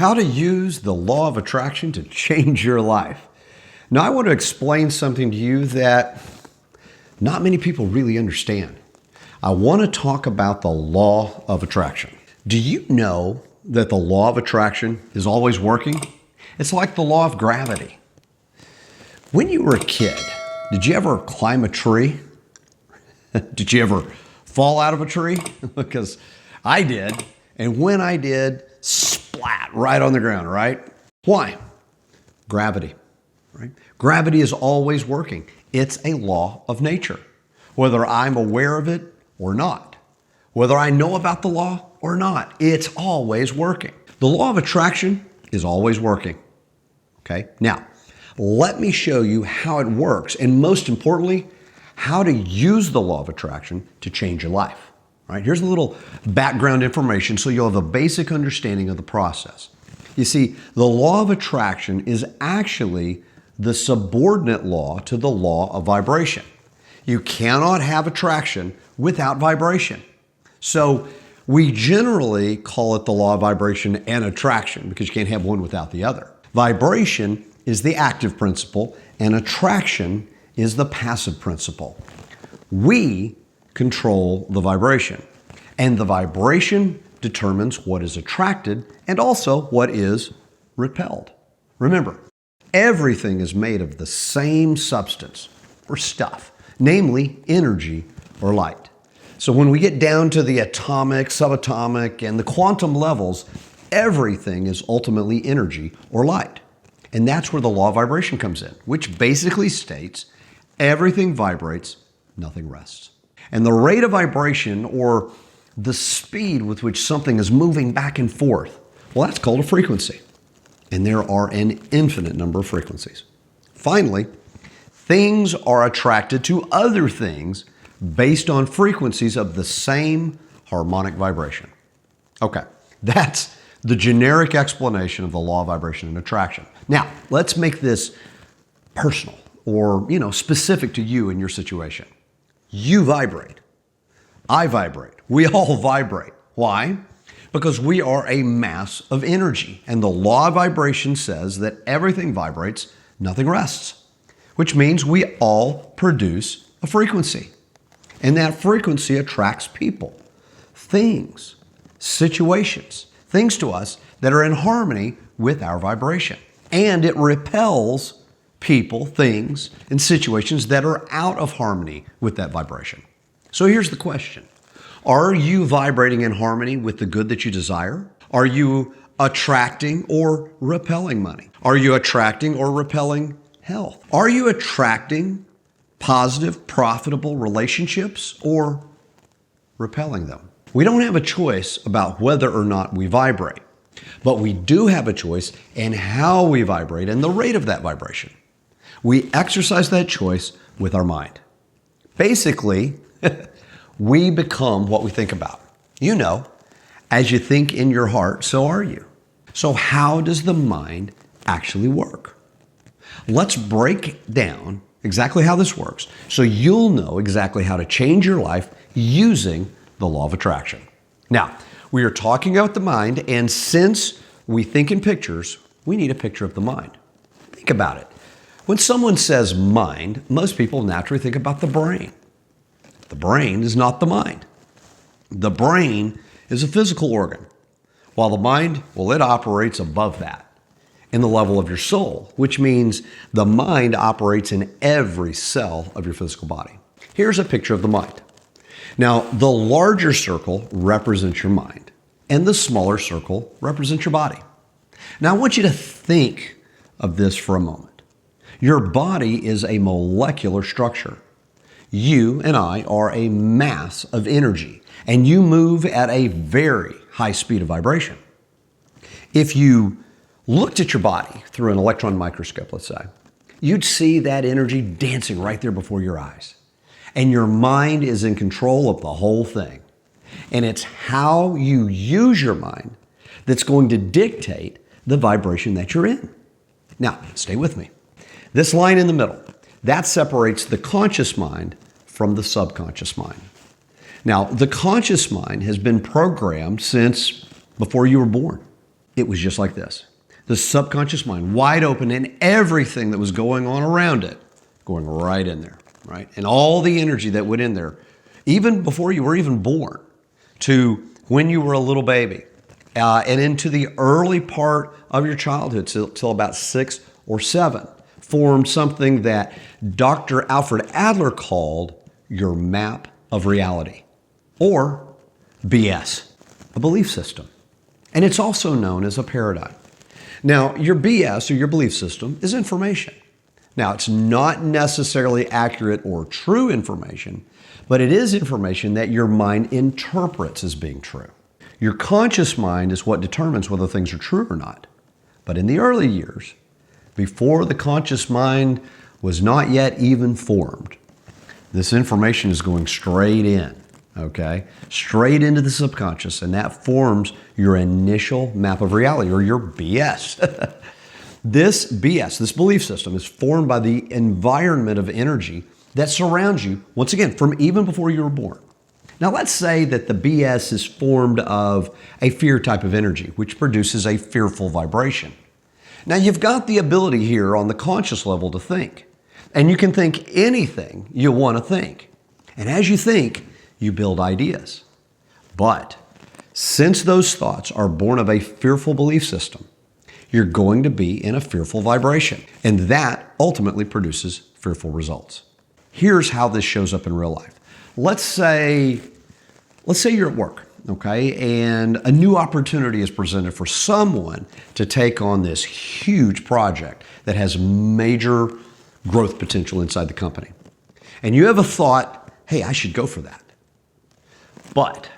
How to use the law of attraction to change your life. Now, I want to explain something to you that not many people really understand. I want to talk about the law of attraction. Do you know that the law of attraction is always working? It's like the law of gravity. When you were a kid, did you ever climb a tree? Did you ever fall out of a tree? Because I did. And when I did, splat right on the ground, right? Why? Gravity, right? Gravity is always working. It's a law of nature, whether I'm aware of it or not, whether I know about the law or not, it's always working. The law of attraction is always working, okay? Now, let me show you how it works, and most importantly, how to use the law of attraction to change your life. All right, here's a little background information so you'll have a basic understanding of the process. You see, the law of attraction is actually the subordinate law to the law of vibration. You cannot have attraction without vibration. So we generally call it the law of vibration and attraction because you can't have one without the other. Vibration is the active principle and attraction is the passive principle. We control the vibration, and the vibration determines what is attracted and also what is repelled. Remember, everything is made of the same substance or stuff, namely energy or light. So when we get down to the atomic, subatomic, and the quantum levels, everything is ultimately energy or light. And that's where the law of vibration comes in, which basically states everything vibrates, nothing rests. And the rate of vibration, or the speed with which something is moving back and forth, well, that's called a frequency. And there are an infinite number of frequencies. Finally, things are attracted to other things based on frequencies of the same harmonic vibration. Okay, that's the generic explanation of the law of vibration and attraction. Now, let's make this personal or, specific to you and your situation. You vibrate. I vibrate. We all vibrate. Why? Because we are a mass of energy. And the law of vibration says that everything vibrates, nothing rests, which means we all produce a frequency. And that frequency attracts people, things, situations, things to us that are in harmony with our vibration. And it repels people, things, and situations that are out of harmony with that vibration. So here's the question. Are you vibrating in harmony with the good that you desire? Are you attracting or repelling money? Are you attracting or repelling health? Are you attracting positive, profitable relationships or repelling them? We don't have a choice about whether or not we vibrate, but we do have a choice in how we vibrate and the rate of that vibration. We exercise that choice with our mind. Basically, we become what we think about. As you think in your heart, so are you. So how does the mind actually work? Let's break down exactly how this works so you'll know exactly how to change your life using the law of attraction. Now, we are talking about the mind, and since we think in pictures, we need a picture of the mind. Think about it. When someone says mind, most people naturally think about the brain. The brain is not the mind. The brain is a physical organ, while the mind, it operates above that in the level of your soul, which means the mind operates in every cell of your physical body. Here's a picture of the mind. Now, the larger circle represents your mind, and the smaller circle represents your body. Now, I want you to think of this for a moment. Your body is a molecular structure. You and I are a mass of energy, and you move at a very high speed of vibration. If you looked at your body through an electron microscope, let's say, you'd see that energy dancing right there before your eyes. And your mind is in control of the whole thing. And it's how you use your mind that's going to dictate the vibration that you're in. Now, stay with me. This line in the middle, that separates the conscious mind from the subconscious mind. Now, the conscious mind has been programmed since before you were born. it was just like this. The subconscious mind, wide open, and everything that was going on around it, going right in there, right? And all the energy that went in there, even before you were even born, to when you were a little baby, and into the early part of your childhood, till about 6 or 7, formed something that Dr. Alfred Adler called your map of reality, or BS, a belief system. And it's also known as a paradigm. Now, your BS, or your belief system, is information. Now, it's not necessarily accurate or true information, but it is information that your mind interprets as being true. Your conscious mind is what determines whether things are true or not. But in the early years, before the conscious mind was not yet even formed, this information is going straight in, okay? Straight into the subconscious, and that forms your initial map of reality, or your BS. This BS, this belief system, is formed by the environment of energy that surrounds you, once again, from even before you were born. Now, let's say that the BS is formed of a fear type of energy, which produces a fearful vibration. Now, you've got the ability here on the conscious level to think, and you can think anything you want to think. And as you think, you build ideas. But since those thoughts are born of a fearful belief system, you're going to be in a fearful vibration, and that ultimately produces fearful results. Here's how this shows up in real life. Let's say you're at work, okay, and a new opportunity is presented for someone to take on this huge project that has major growth potential inside the company. And you have a thought, hey, I should go for that. But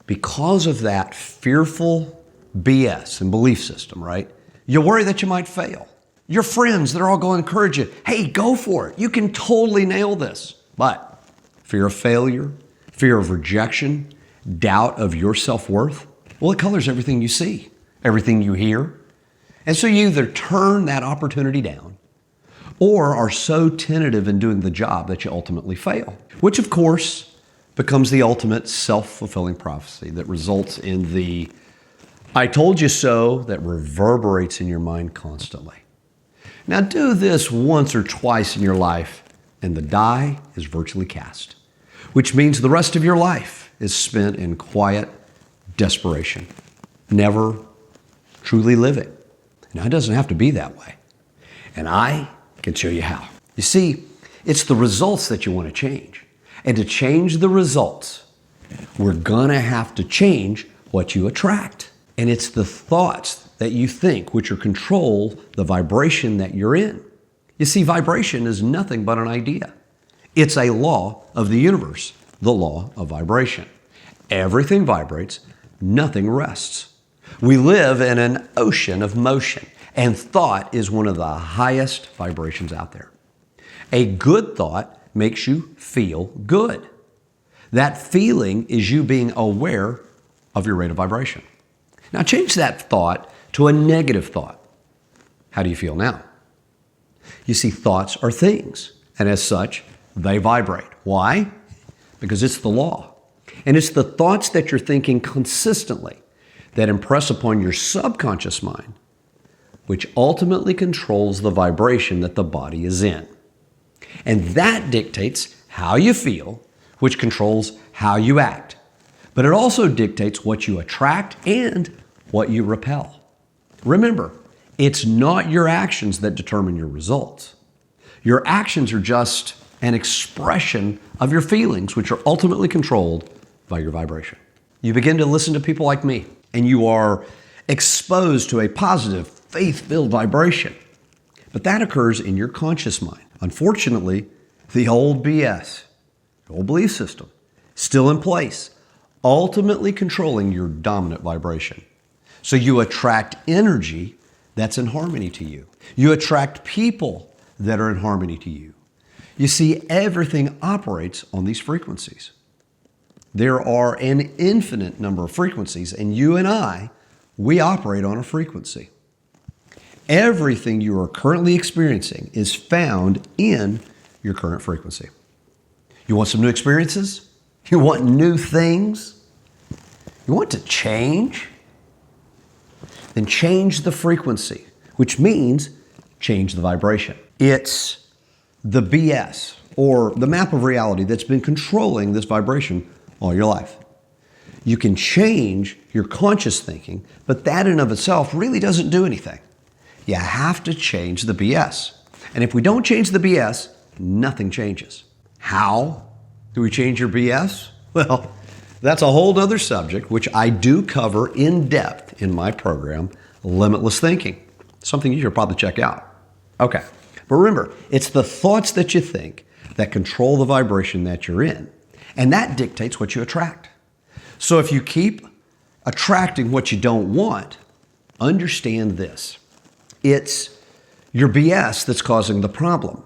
because of that fearful BS and belief system, right, you worry that you might fail. Your friends, they're all going to encourage you, hey, go for it. You can totally nail this. But fear of failure, fear of rejection, doubt of your self-worth, well, it colors everything you see, everything you hear. And so you either turn that opportunity down or are so tentative in doing the job that you ultimately fail, which of course becomes the ultimate self-fulfilling prophecy that results in the I told you so that reverberates in your mind constantly. Now do this once or twice in your life and the die is virtually cast, which means the rest of your life is spent in quiet desperation, never truly living. Now it doesn't have to be that way. And I can show you how. You see, it's the results that you want to change. And to change the results, we're gonna have to change what you attract. And it's the thoughts that you think which control the vibration that you're in. You see, vibration is nothing but an idea. It's a law of the universe, the law of vibration. Everything vibrates, nothing rests. We live in an ocean of motion, and thought is one of the highest vibrations out there. A good thought makes you feel good. That feeling is you being aware of your rate of vibration. Now change that thought to a negative thought. How do you feel now? You see, thoughts are things, and as such, they vibrate. Why? Because it's the law. And it's the thoughts that you're thinking consistently that impress upon your subconscious mind, which ultimately controls the vibration that the body is in. And that dictates how you feel, which controls how you act. But it also dictates what you attract and what you repel. Remember, it's not your actions that determine your results. Your actions are just an expression of your feelings, which are ultimately controlled by your vibration. You begin to listen to people like me, and you are exposed to a positive, faith-filled vibration. But that occurs in your conscious mind. Unfortunately, the old BS, the old belief system, still in place, ultimately controlling your dominant vibration. So you attract energy that's in harmony to you. You attract people that are in harmony to you. You see, everything operates on these frequencies. There are an infinite number of frequencies, and you and I, we operate on a frequency. Everything you are currently experiencing is found in your current frequency. You want some new experiences? You want new things? You want to change? then change the frequency, which means change the vibration. It's the BS, or the map of reality, that's been controlling this vibration all your life. You can change your conscious thinking, but that in of itself really doesn't do anything. You have to change the BS. And if we don't change the BS, nothing changes. How do we change your BS? Well, that's a whole other subject, which I do cover in depth in my program, Limitless Thinking. Something you should probably check out. Okay, but remember, it's the thoughts that you think that control the vibration that you're in, and that dictates what you attract. So if you keep attracting what you don't want, understand this. It's your BS that's causing the problem,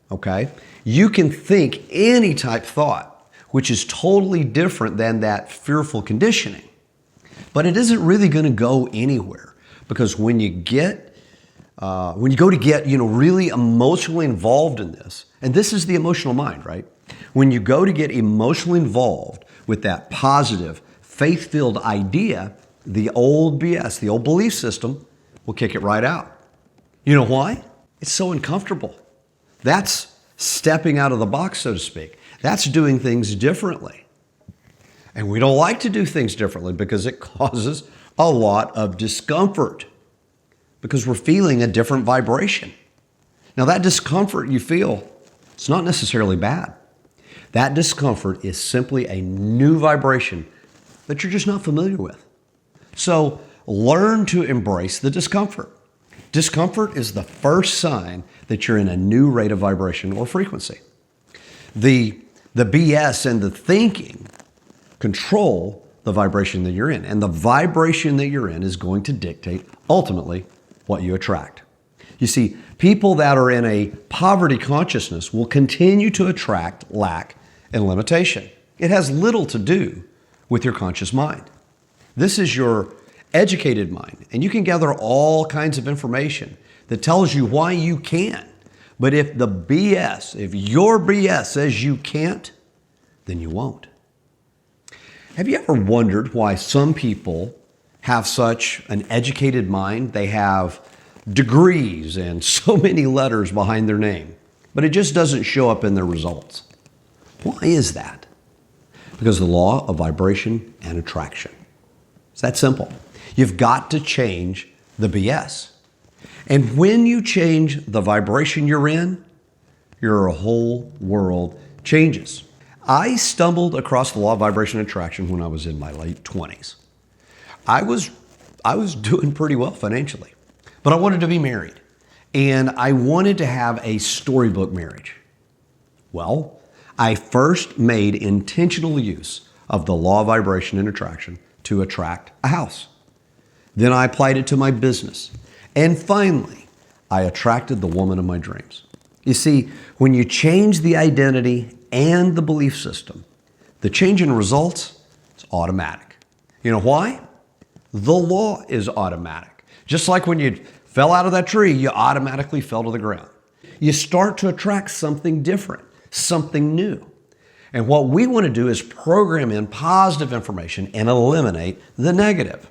okay? You can think any type thought, which is totally different than that fearful conditioning. But it isn't really going to go anywhere, because when you go to get really emotionally involved in this, and this is the emotional mind, right? When you go to get emotionally involved with that positive, faith-filled idea, the old BS, the old belief system, will kick it right out. You know why? It's so uncomfortable. That's stepping out of the box, so to speak. That's doing things differently. And we don't like to do things differently because it causes a lot of discomfort, because we're feeling a different vibration. Now, that discomfort you feel, it's not necessarily bad. That discomfort is simply a new vibration that you're just not familiar with. So learn to embrace the discomfort. Discomfort is the first sign that you're in a new rate of vibration or frequency. The BS and the thinking control the vibration that you're in. And the vibration that you're in is going to dictate, ultimately, what you attract. You see, people that are in a poverty consciousness will continue to attract lack and limitation. It has little to do with your conscious mind. This is your educated mind, and you can gather all kinds of information that tells you why you can. But if your BS says you can't, then you won't. Have you ever wondered why some people have such an educated mind? They have degrees and so many letters behind their name, but it just doesn't show up in their results. Why is that? Because of the law of vibration and attraction. It's that simple. You've got to change the BS. And when you change the vibration you're in, your whole world changes. I stumbled across the law of vibration and attraction when I was in my late 20s. I was doing pretty well financially, but I wanted to be married, and I wanted to have a storybook marriage. Well, I first made intentional use of the law of vibration and attraction to attract a house. Then I applied it to my business. And finally, I attracted the woman of my dreams. You see, when you change the identity and the belief system, the change in results is automatic. You know why? The law is automatic. Just like when you fell out of that tree, you automatically fell to the ground. You start to attract something different, something new. And what we want to do is program in positive information and eliminate the negative.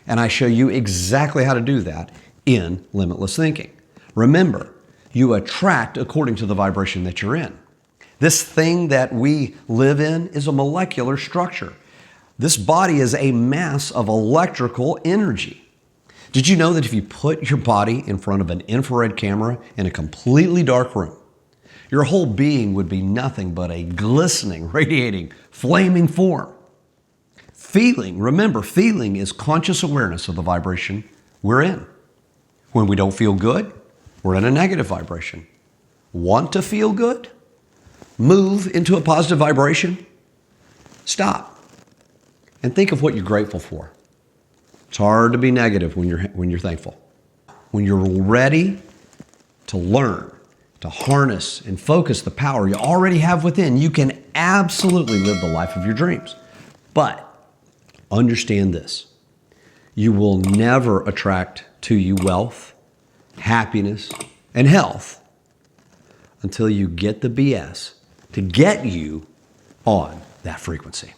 And I show you exactly how to do that in Limitless Thinking. Remember, you attract according to the vibration that you're in. This thing that we live in is a molecular structure. This body is a mass of electrical energy. Did you know that if you put your body in front of an infrared camera in a completely dark room, your whole being would be nothing but a glistening, radiating, flaming form? Remember, feeling is conscious awareness of the vibration we're in. When we don't feel good, we're in a negative vibration. Want to feel good? Move into a positive vibration. Stop and think of what you're grateful for. It's hard to be negative when you're thankful. When you're ready to learn, to harness and focus the power you already have within, you can absolutely live the life of your dreams. But understand this: you will never attract to you wealth, happiness, and health until you get the BS to get you on that frequency.